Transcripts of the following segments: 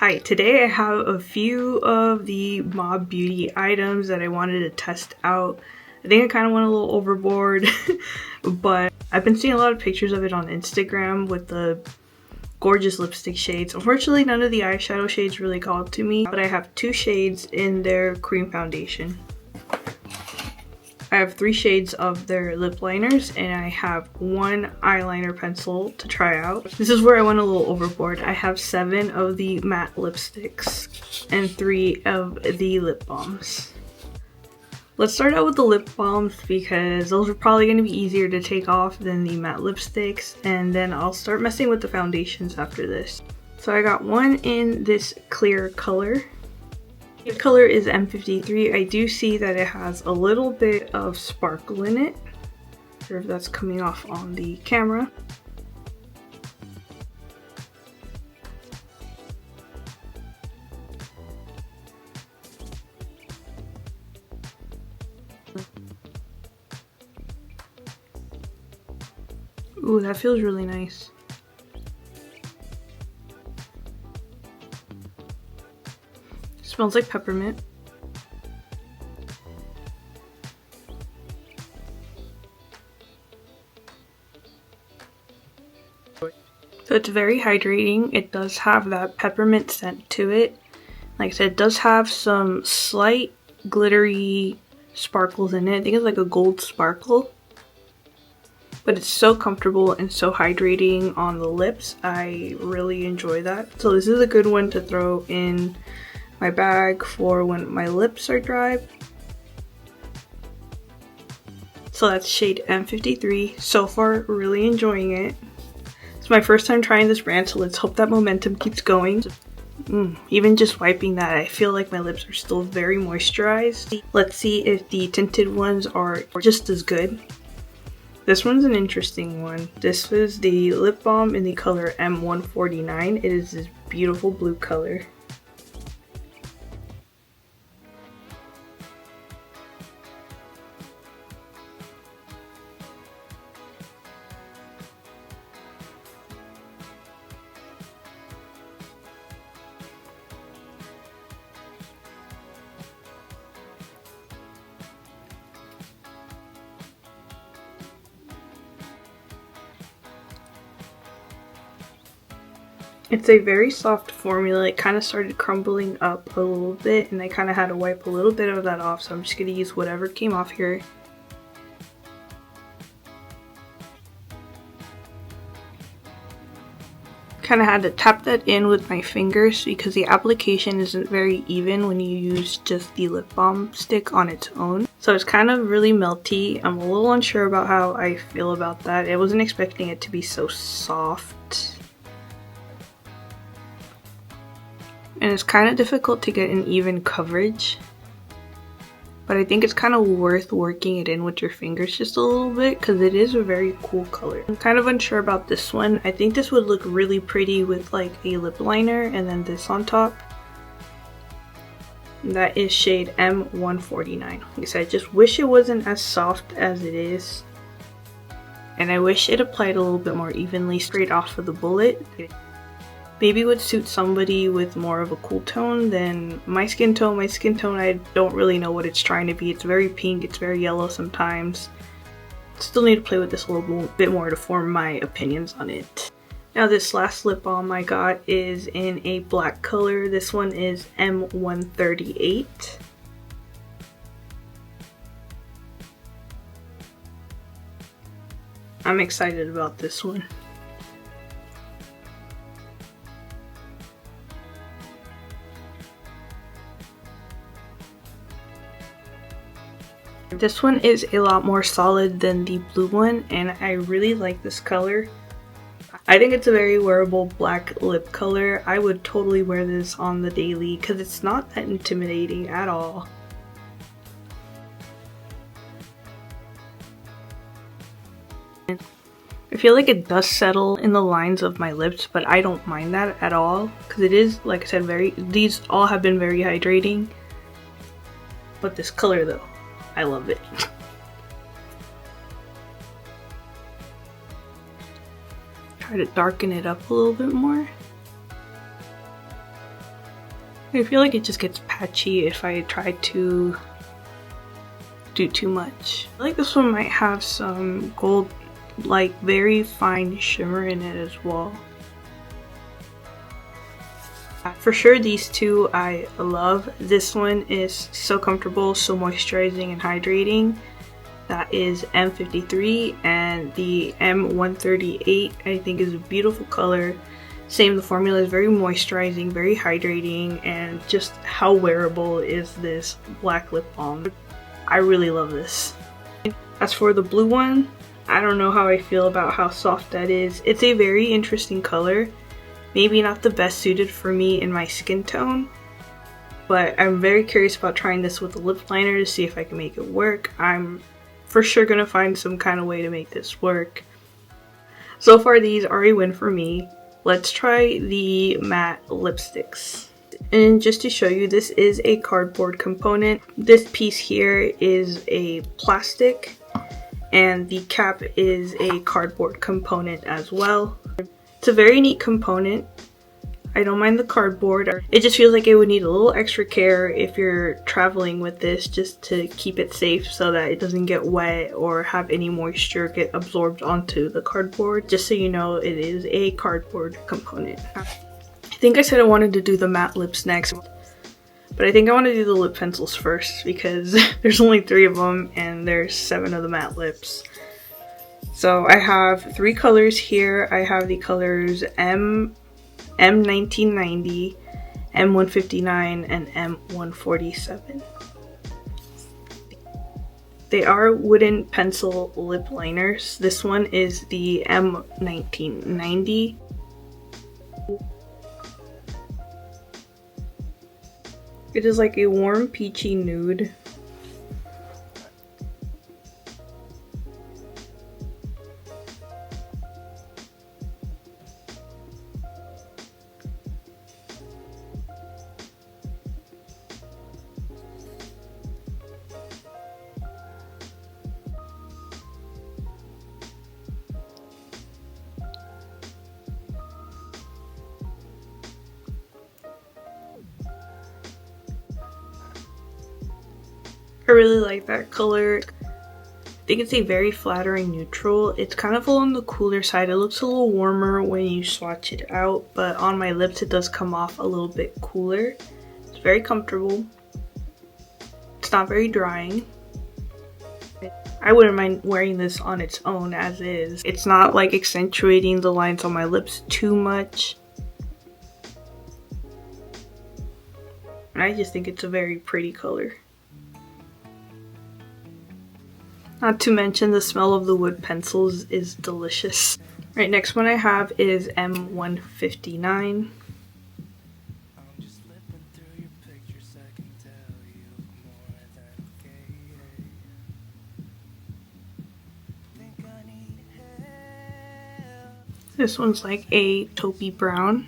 Hi, today I have a few of the Mob Beauty items that I wanted to test out. I think I kind of went a little overboard, but I've been seeing a lot of pictures of it on Instagram with the gorgeous lipstick shades. Unfortunately, none of the eyeshadow shades really called to me, but I have two shades in their cream foundation. I have 3 shades of their lip liners, and I have 1 eyeliner pencil to try out. This is where I went a little overboard. I have 7 of the matte lipsticks and 3 of the lip balms. Let's start out with the lip balms because those are probably going to be easier to take off than the matte lipsticks, and then I'll start messing with the foundations after this. So I got one in this clear color. The color is M53. I do see that it has a little bit of sparkle in it. Not sure if that's coming off on the camera. Ooh, that feels really nice. Smells like peppermint. So it's very hydrating. It does have that peppermint scent to it. Like I said, it does have some slight glittery sparkles in it. I think it's like a gold sparkle. But it's so comfortable and so hydrating on the lips. I really enjoy that. So this is a good one to throw in my bag for when my lips are dry. So that's shade M53. So far, really enjoying it. It's my first time trying this brand, so let's hope that momentum keeps going. Even just wiping that, I feel like my lips are still very moisturized. Let's see if the tinted ones are just as good. This one's an interesting one. This is the lip balm in the color M149. It is this beautiful blue color. It's a very soft formula. It kind of started crumbling up a little bit and I kind of had to wipe a little bit of that off, so I'm just going to use whatever came off here. Kind of had to tap that in with my fingers because the application isn't very even when you use just the lip balm stick on its own. So it's kind of really melty. I'm a little unsure about how I feel about that. I wasn't expecting it to be so soft. And it's kind of difficult to get an even coverage, but I think it's kind of worth working it in with your fingers just a little bit because it is a very cool color. I'm kind of unsure about this one. I think this would look really pretty with like a lip liner and then this on top. And that is shade M149. Like I said, I just wish it wasn't as soft as it is, and I wish it applied a little bit more evenly straight off of the bullet. Maybe would suit somebody with more of a cool tone than my skin tone. My skin tone, I don't really know what it's trying to be. It's very pink, it's very yellow sometimes. Still need to play with this a little bit more to form my opinions on it. Now this last lip balm I got is in a black color. This one is M138. I'm excited about this one. This one is a lot more solid than the blue one, and I really like this color. I think it's a very wearable black lip color. I would totally wear this on the daily because it's not that intimidating at all. I feel like it does settle in the lines of my lips, but I don't mind that at all because it is, like I said, these all have been very hydrating. But this color though, I love it. Try to darken it up a little bit more. I feel like it just gets patchy if I try to do too much. I feel like this one might have some gold, like very fine shimmer in it as well. For sure these two I love. This one is so comfortable, so moisturizing and hydrating. That is M53, and the M138 I think is a beautiful color. Same, the formula is very moisturizing, very hydrating, and just how wearable is this black lip balm. I really love this. As for the blue one, I don't know how I feel about how soft that is. It's a very interesting color. Maybe not the best suited for me in my skin tone, but I'm very curious about trying this with a lip liner to see if I can make it work. I'm for sure gonna find some kind of way to make this work. So far these are a win for me. Let's try the matte lipsticks. And just to show you, this is a cardboard component. This piece here is a plastic, and the cap is a cardboard component as well. It's a very neat component. I don't mind the cardboard. It just feels like it would need a little extra care if you're traveling with this, just to keep it safe so that it doesn't get wet or have any moisture get absorbed onto the cardboard. Just so you know, it is a cardboard component. I think I said I wanted to do the matte lips next, but I think I want to do the lip pencils first because there's only 3 of them and there's 7 of the matte lips. So I have 3 colors here. I have the colors M1990, M159, and M147. They are wooden pencil lip liners. This one is the M1990. It is like a warm peachy nude. I really like that color. I think it's a very flattering neutral. It's kind of on the cooler side. It looks a little warmer when you swatch it out, but on my lips it does come off a little bit cooler. It's very comfortable. It's not very drying. I wouldn't mind wearing this on its own as is. It's not like accentuating the lines on my lips too much. And I just think it's a very pretty color. Not to mention the smell of the wood pencils is delicious. Right, next one I have is M159. This one's like a taupey brown.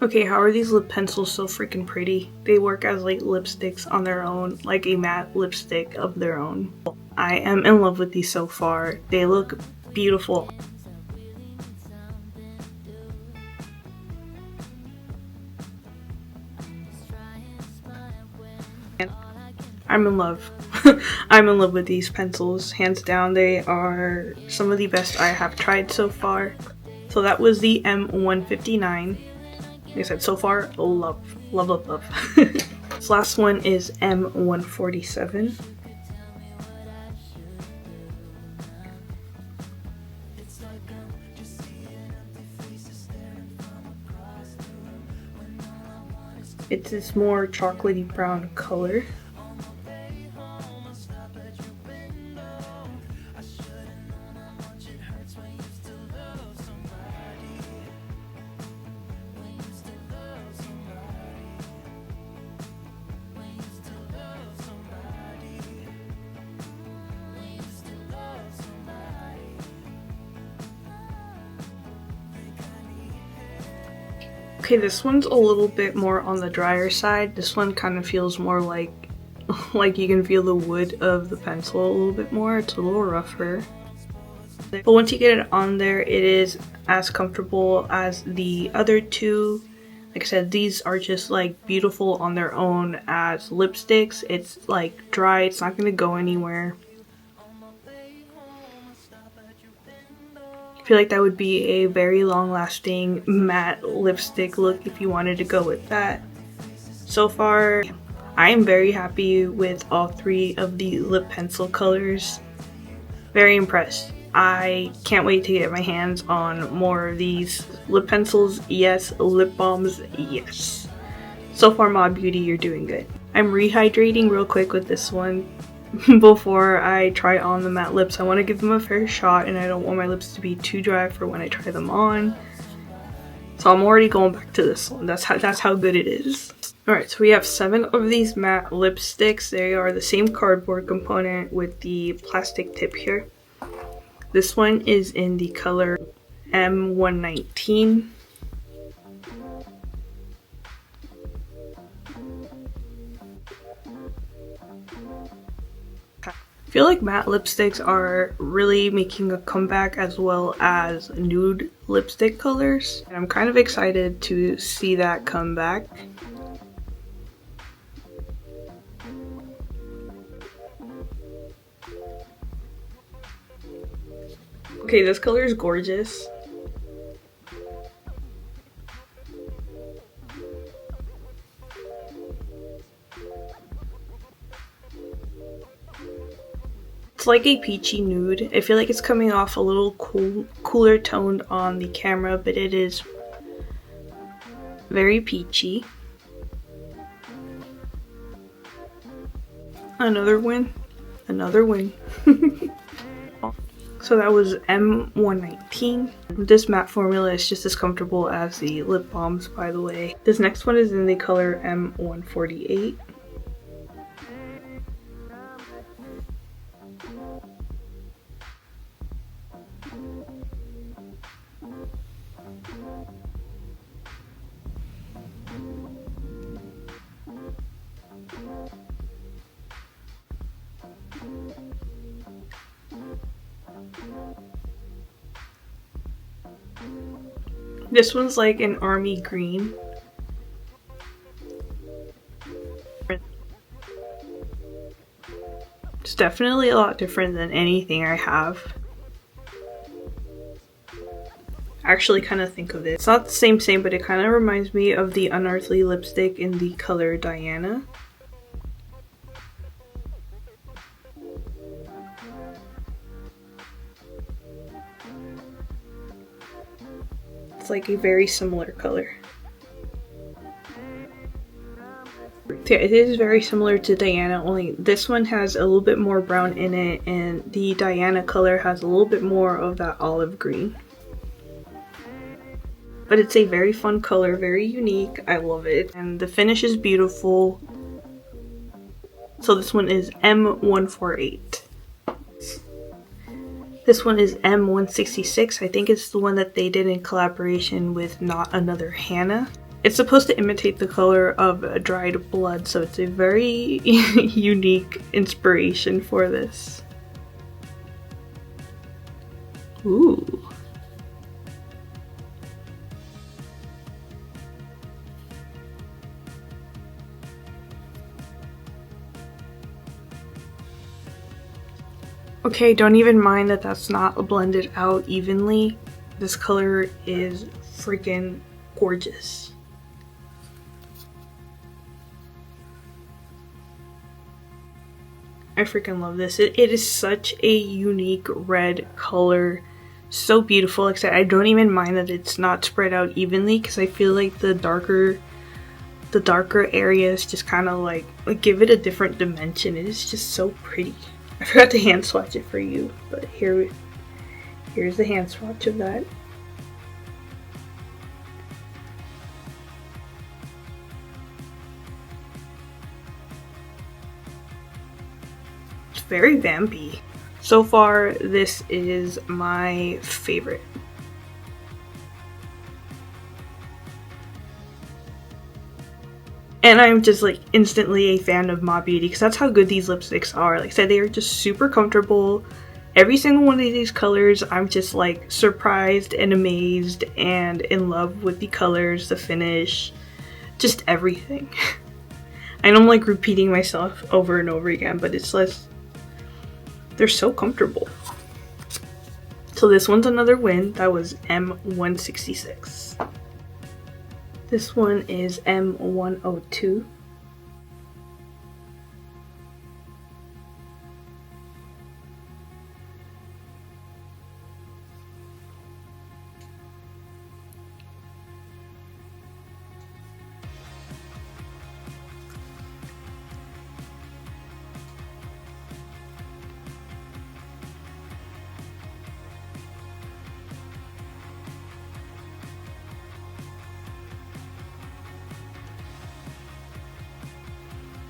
Okay, how are these lip pencils so freaking pretty? They work as like lipsticks on their own, like a matte lipstick of their own. I am in love with these so far. They look beautiful. I'm in love. I'm in love with these pencils. Hands down, they are some of the best I have tried so far. So that was the M159. Like I said, so far, love, love, love, love. This last one is M147. It's this more chocolatey brown color. Okay, this one's a little bit more on the drier side. This one kind of feels more like you can feel the wood of the pencil a little bit more. It's a little rougher. But once you get it on there, it is as comfortable as the other two. Like I said, these are just like beautiful on their own as lipsticks. It's like dry, it's not going to go anywhere. I feel like that would be a very long-lasting matte lipstick look if you wanted to go with that. So far, I am very happy with all three of the lip pencil colors. Very impressed. I can't wait to get my hands on more of these lip pencils. Yes. Lip balms. Yes. So far, Mod Beauty, you're doing good. I'm rehydrating real quick with this one. Before I try on the matte lips. I want to give them a fair shot, and I don't want my lips to be too dry for when I try them on. So I'm already going back to this one. That's how good it is. Alright, so we have 7 of these matte lipsticks. They are the same cardboard component with the plastic tip here. This one is in the color M119. I feel like matte lipsticks are really making a comeback, as well as nude lipstick colors. And I'm kind of excited to see that come back. Okay, this color is gorgeous. It's like a peachy nude. I feel like it's coming off a little cooler toned on the camera, but it is very peachy. Another win. Another win. So that was M119. This matte formula is just as comfortable as the lip balms, by the way. This next one is in the color M148. This one's like an army green. It's definitely a lot different than anything I have. I actually kind of think of it. It's not the same, but it kind of reminds me of the Unearthly lipstick in the color Diana. It's like a very similar color. Yeah, it is very similar to Diana, only this one has a little bit more brown in it, and the Diana color has a little bit more of that olive green. But it's a very fun color, very unique. I love it. And the finish is beautiful. So this one is M148. This one is M166. I think it's the one that they did in collaboration with Not Another Hannah. It's supposed to imitate the color of dried blood, so it's a very unique inspiration for this. Ooh. Okay, don't even mind that that's not blended out evenly. This color is freaking gorgeous. I freaking love this. It is such a unique red color. So beautiful. Like I said, I don't even mind that it's not spread out evenly, because I feel like the darker areas just kind of like give it a different dimension. It is just so pretty. I forgot to hand swatch it for you, but here's the hand swatch of that. It's very vampy. So far, this is my favorite. And I'm just like instantly a fan of Ma Beauty because that's how good these lipsticks are. Like I said, they are just super comfortable. Every single one of these colors, I'm just like surprised and amazed and in love with the colors, the finish, just everything. I know I'm like repeating myself over and over again, but it's less, they're so comfortable. So this one's another win. That was M166. This one is M102.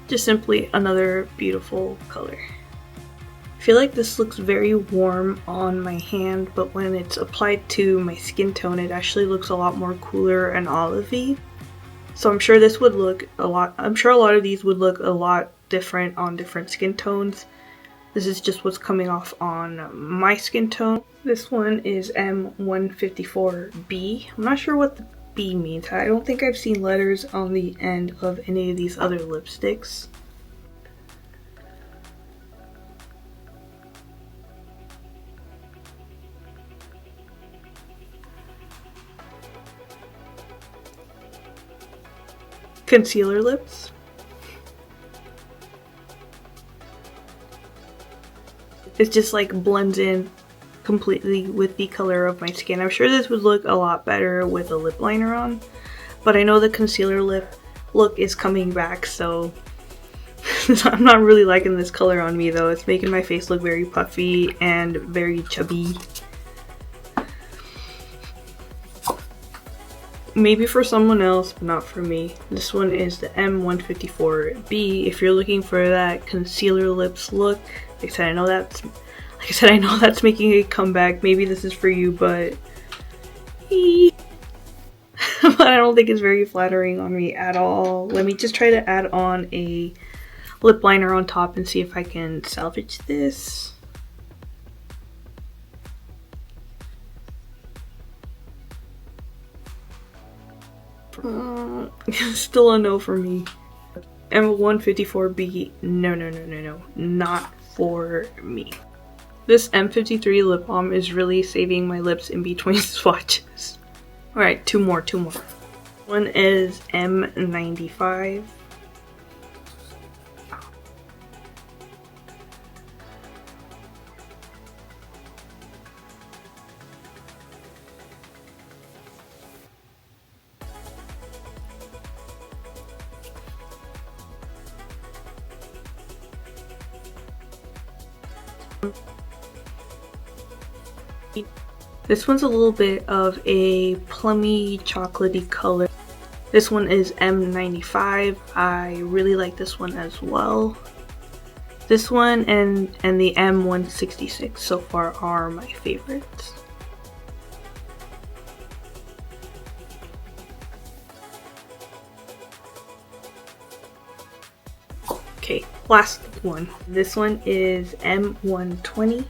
Just simply another beautiful color. I feel like this looks very warm on my hand, but when it's applied to my skin tone, it actually looks a lot more cooler and olivey. So I'm sure this would look a lot, I'm sure a lot of these would look a lot different on different skin tones. This is just what's coming off on my skin tone. This one is M154B. I'm not sure what the B means. I don't think I've seen letters on the end of any of these other lipsticks. Concealer lips. It just like blends in completely with the color of my skin. I'm sure this would look a lot better with a lip liner on, but I know the concealer lip look is coming back, so I'm not really liking this color on me though. It's making my face look very puffy and very chubby. Maybe for someone else, but not for me. This one is the M154B. If you're looking for that concealer lips look, like I said, I know that's making a comeback. Maybe this is for you, but but I don't think it's very flattering on me at all. Let me just try to add on a lip liner on top and see if I can salvage this. Still a no for me. M154B, no, not for me. This M53 lip balm is really saving my lips in between swatches. Alright, two more. One is M95. This one's a little bit of a plummy chocolatey color. This one is M95. I really like this one as well. This one and the M166 so far are my favorites. Okay, last one. This one is M120.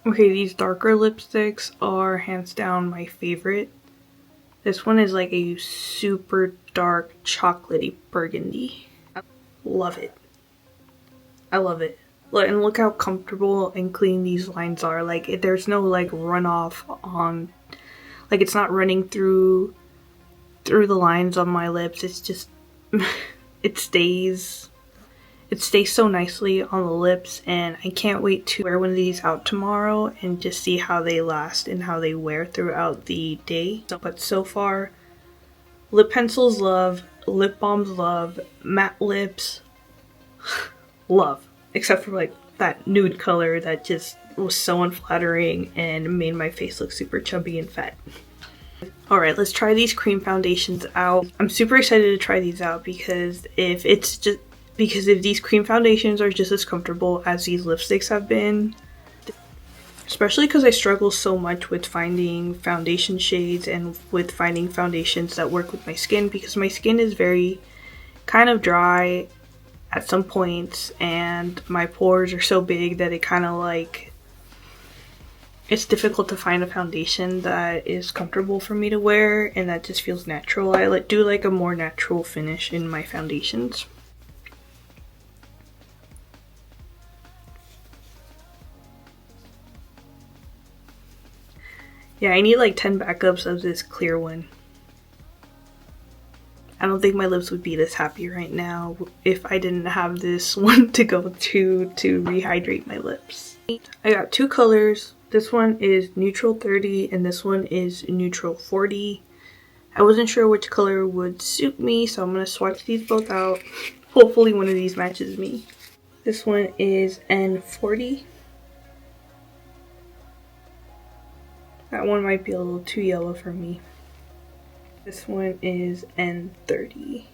Okay, these darker lipsticks are hands down my favorite. This one is like a super dark chocolatey burgundy. I love it. I love it. And look how comfortable and clean these lines are. Like there's no like runoff on, like it's not running through the lines on my lips. It's just it stays It stays so nicely on the lips, and I can't wait to wear one of these out tomorrow and just see how they last and how they wear throughout the day. But so far, lip pencils love, lip balms love, matte lips love, except for like that nude color that just was so unflattering and made my face look super chubby and fat. Alright, let's try these cream foundations out. I'm super excited to try these out because if these cream foundations are just as comfortable as these lipsticks have been, especially because I struggle so much with finding foundation shades and with finding foundations that work with my skin, because my skin is very kind of dry at some points and my pores are so big that it kind of like, it's difficult to find a foundation that is comfortable for me to wear and that just feels natural. I do like a more natural finish in my foundations. Yeah, I need like 10 backups of this clear one. I don't think my lips would be this happy right now if I didn't have this one to go to rehydrate my lips. I got two colors. This one is neutral 30 and this one is neutral 40. I wasn't sure which color would suit me, so I'm going to swatch these both out. Hopefully one of these matches me. This one is N40. That one might be a little too yellow for me. This one is N30.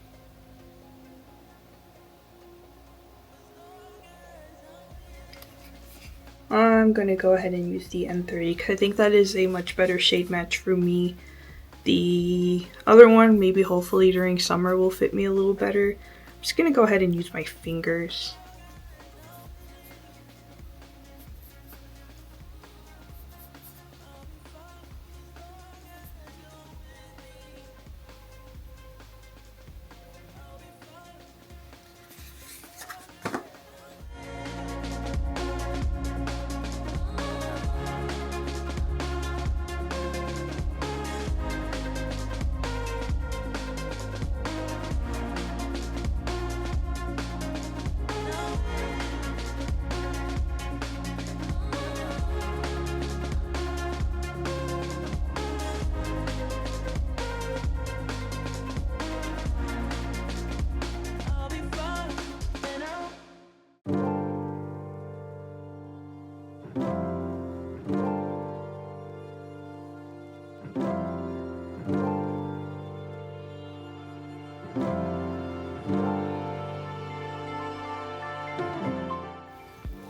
I'm going to go ahead and use the N30 because I think that is a much better shade match for me. The other one, maybe hopefully during summer, will fit me a little better. I'm just going to go ahead and use my fingers.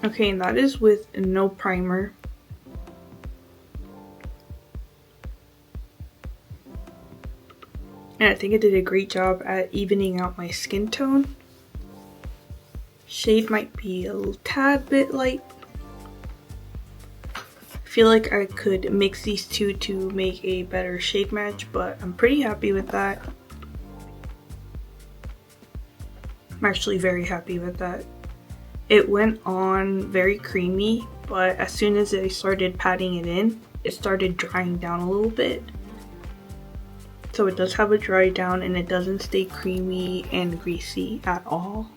Okay, and that is with no primer. And I think I did a great job at evening out my skin tone. Shade might be a little tad bit light. I feel like I could mix these two to make a better shade match, but I'm pretty happy with that. I'm actually very happy with that. It went on very creamy, but as soon as I started patting it in, it started drying down a little bit. So it does have a dry down and it doesn't stay creamy and greasy at all.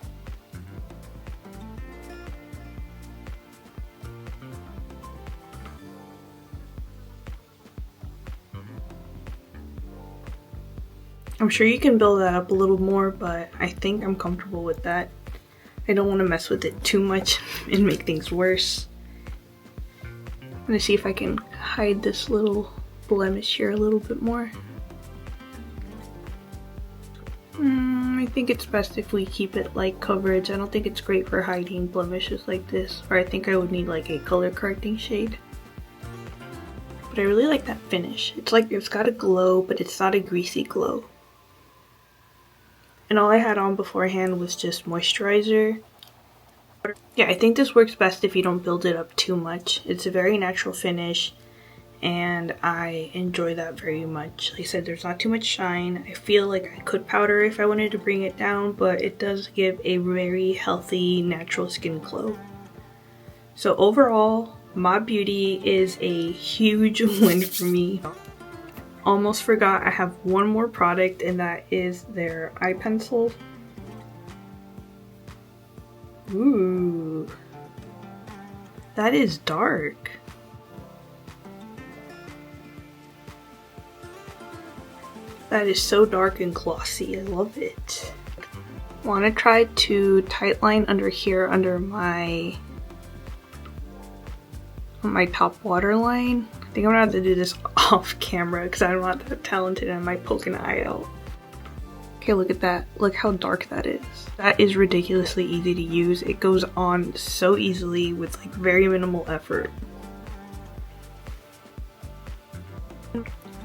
I'm sure you can build that up a little more, but I think I'm comfortable with that. I don't want to mess with it too much and make things worse. I'm gonna see if I can hide this little blemish here a little bit more. I think it's best if we keep it light coverage. I don't think it's great for hiding blemishes like this, or I think I would need like a color correcting shade. But I really like that finish. It's like it's got a glow, but it's not a greasy glow. And all I had on beforehand was just moisturizer. Yeah, I think this works best if you don't build it up too much. It's a very natural finish and I enjoy that very much. Like I said, there's not too much shine. I feel like I could powder if I wanted to bring it down, but it does give a very healthy, natural skin glow. So overall, Mob Beauty is a huge win for me. Almost forgot I have one more product, and that is their eye pencil. Ooh, that is dark. That is so dark and glossy. I love it. Want to try to tightline under here under my top waterline. I think I'm gonna have to do this off camera because I'm not that talented and I might poke an eye out. Okay, look at that. Look how dark that is. That is ridiculously easy to use. It goes on so easily with like very minimal effort.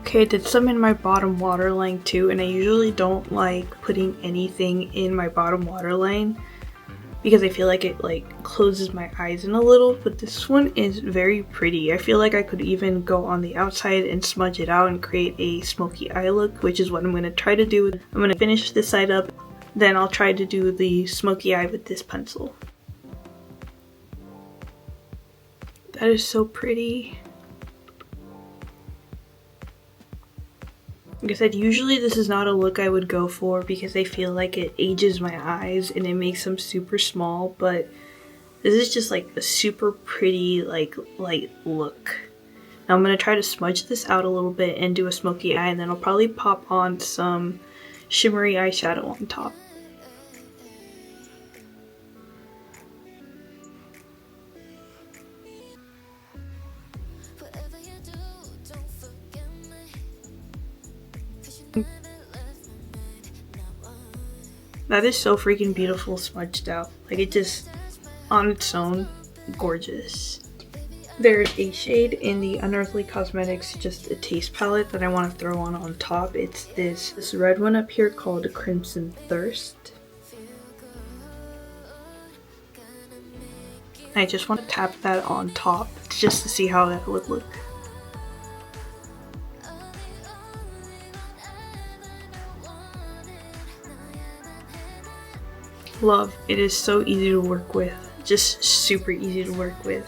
Okay, I did some in my bottom waterline too, and I usually don't like putting anything in my bottom waterline because I feel like it like closes my eyes in a little, but this one is very pretty. I feel like I could even go on the outside and smudge it out and create a smoky eye look, which is what I'm going to try to do. I'm going to finish this side up, then I'll try to do the smoky eye with this pencil. That is so pretty. Like I said, usually this is not a look I would go for because I feel like it ages my eyes and it makes them super small, but this is just like a super pretty like light look. Now I'm going to try to smudge this out a little bit and do a smoky eye, and then I'll probably pop on some shimmery eyeshadow on top. That is so freaking beautiful smudged out. Like it just, on its own, gorgeous. There's a shade in the Unearthly Cosmetics, just a taste palette that I want to throw on top. It's this red one up here called Crimson Thirst. I just want to tap that on top just to see how that would look. Love. It is so easy to work with. Just super easy to work with.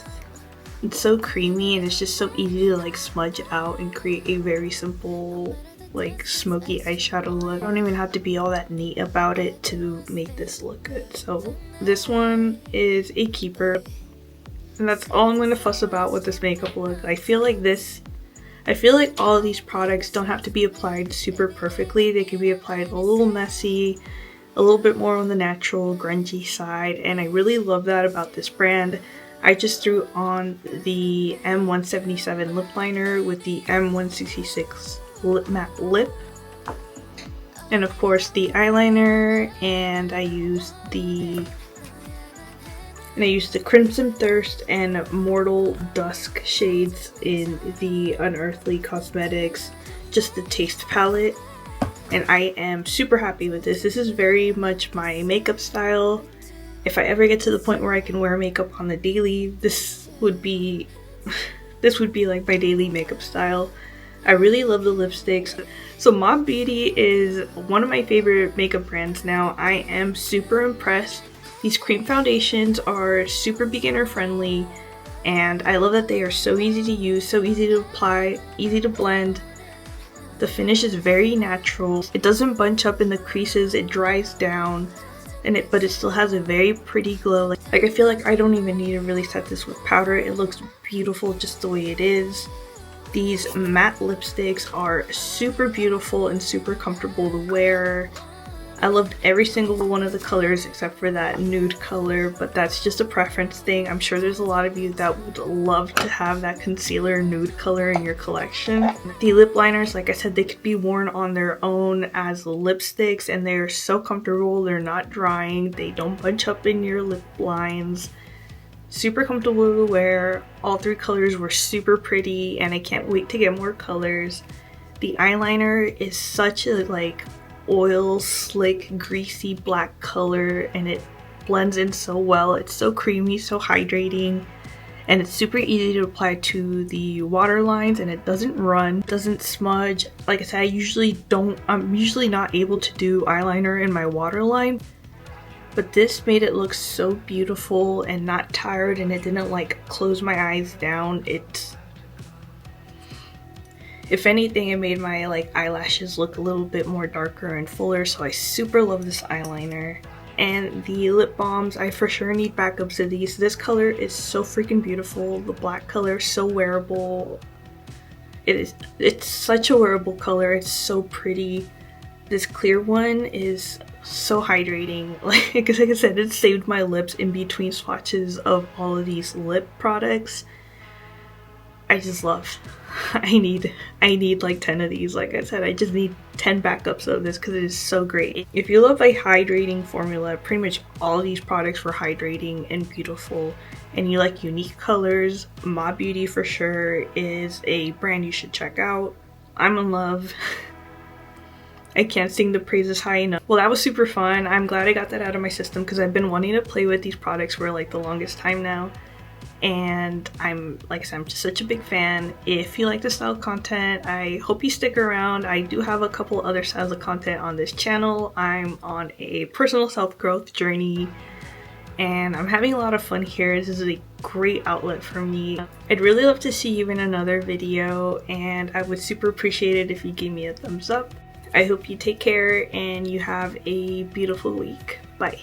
It's so creamy and it's just so easy to like smudge out and create a very simple like smoky eyeshadow look. I don't even have to be all that neat about it to make this look good. So this one is a keeper. And that's all I'm going to fuss about with this makeup look. I feel like all of these products don't have to be applied super perfectly. They can be applied a little messy, a little bit more on the natural, grungy side, and I really love that about this brand. I just threw on the M177 lip liner with the M166 lip matte lip, and of course the eyeliner, and I used the Crimson Thirst and Mortal Dusk shades in the Unearthly Cosmetics, just the taste palette. And I am super happy with this. This is very much my makeup style. If I ever get to the point where I can wear makeup on the daily, this would be like my daily makeup style. I really love the lipsticks. So Mob Beauty is one of my favorite makeup brands now. I am super impressed. These cream foundations are super beginner friendly, and I love that they are so easy to use, so easy to apply, easy to blend. The finish is very natural. It doesn't bunch up in the creases, it dries down, but it still has a very pretty glow. Like I feel like I don't even need to really set this with powder. It looks beautiful just the way it is. These matte lipsticks are super beautiful and super comfortable to wear. I loved every single one of the colors except for that nude color, but that's just a preference thing. I'm sure there's a lot of you that would love to have that concealer nude color in your collection. The lip liners, like I said, they could be worn on their own as lipsticks, and they're so comfortable. They're not drying. They don't bunch up in your lip lines. Super comfortable to wear. All three colors were super pretty, and I can't wait to get more colors. The eyeliner is such a like oil slick greasy black color, and it blends in so well. It's so creamy, so hydrating, and it's super easy to apply to the water lines, and it doesn't run, doesn't smudge. Like I said, I'm usually not able to do eyeliner in my waterline, but this made it look so beautiful and not tired, and it didn't like close my eyes down. If anything, it made my like eyelashes look a little bit more darker and fuller, so I super love this eyeliner. And the lip balms, I for sure need backups of these. This color is so freaking beautiful. The black color is so wearable. It's such a wearable color. It's so pretty. This clear one is so hydrating. Like I said, it saved my lips in between swatches of all of these lip products. I just love. I need like 10 of these. Like I said, I just need 10 backups of this because it is so great. If you love a hydrating formula, pretty much all of these products were hydrating and beautiful, and you like unique colors, Mob Beauty for sure is a brand you should check out. I'm in love. I can't sing the praises high enough. Well, that was super fun. I'm glad I got that out of my system because I've been wanting to play with these products for like the longest time now. And I'm, like I said, I'm just such a big fan. If you like this style of content, I hope you stick around. I do have a couple other styles of content on this channel. I'm on a personal self-growth journey and I'm having a lot of fun here. This is a great outlet for me. I'd really love to see you in another video, and I would super appreciate it if you gave me a thumbs up. I hope you take care and you have a beautiful week. Bye.